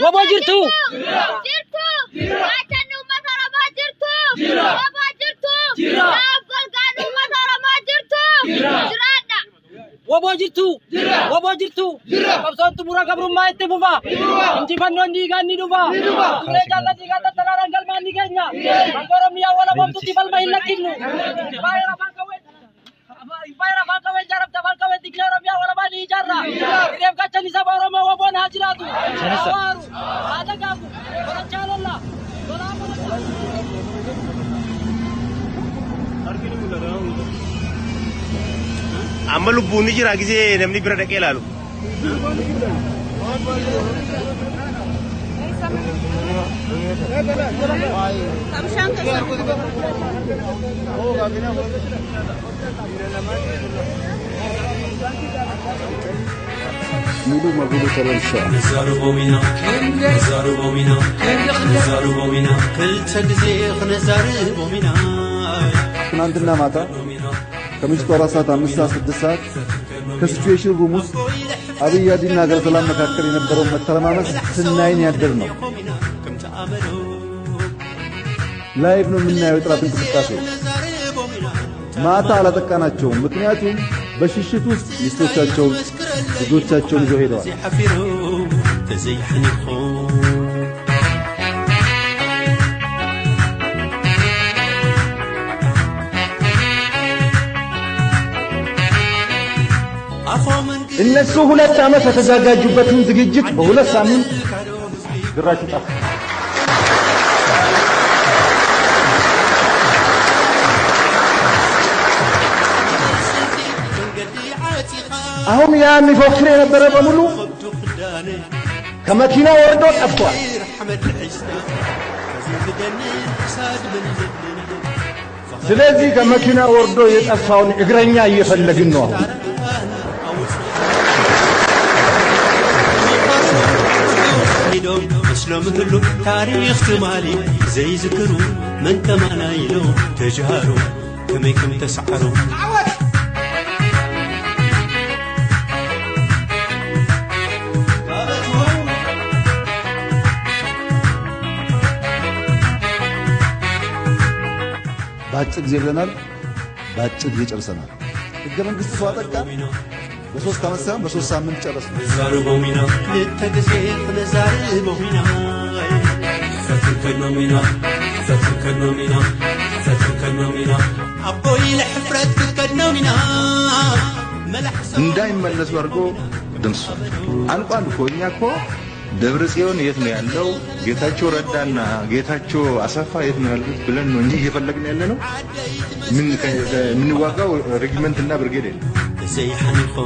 وباجرتو عشانو مثلا ما جرتو أفضل قالوا مثلا ما جرتو جرادا وباجرتو قبصت مرا قبر ما يتبوبا انتي فنون دي غني دوبا تولي جالا دي غاتا تلارنگل ماني غنيا بانگورم يا ولا بمتو تيبل ما يلكينو بايرا باكاوي جرب تبالكاوي ديكلارم يا ولا ماني جارا ريم كاتني سبارو ما وبون حاجراتو وارو هذا غابو ولا جالله ولا عملوا بوني جرا كذي نمني برا دكيل علو مولو مغلو ترنشا نزارو بومينا كل تجزيخ نزارو بومينا ትናንትና ማታ ከምሽቱ 4 ሰዓት 5 ሰዓት 6 ሰዓት ከሲቹዌሽን ሩም ውስጥ አብይ አዲና ሀገረ ሰላም መካከል የነበረው መተረማመስ ስናይን ያደር ነው። ላይቭ ነው የምናየው ጥራት እንቅስቃሴ ማታ አላጠቃናቸውም። ምክንያቱም በሽሽት ውስጥ ሚስቶቻቸውን ልጆቻቸውን ይዘው ሄደዋል። እነሱ 2 ዓመት የተዘጋጁበትን ዝግጅት በ2 ሳምንት ግራችሁ ጠፋ። አሁን ያ የሚፎክር የነበረ በሙሉ ከመኪና ወርዶ ጠፍቷል። ስለዚህ ከመኪና ወርዶ የጠፋውን እግረኛ እየፈለግን ነው። مسلم هلو تاريخ تمالي زي ذكرو من تمانا يلو تجهرو كميكم تسعرو ባጭ ጊዜ ብለናል፣ ባጭ ጊዜ ጨርሰናል። ህገ መንግስት ሰው አጠቃ በ3 ዓመት ሳይሆን በ3 ሳምንት ጨረስን። ዛሩ ቦሚና ለተገዘፍ ለዛሩ ቦሚና ፈትከኖሚና አቦይ ለሕፍረት ከድነውሚና እንዳይመለሱ አድርጎ ደምሷል። አንቋል እኮ እኛ እኮ ደብረ ጽዮን የት ነው ያለው? ጌታቸው ረዳና ጌታቸው አሰፋ የት ነው ያሉት ብለን ነው እንጂ እየፈለግን ያለ ነው። ምን ዋጋው ሬጊመንትና ብርጌድ زي حنيفو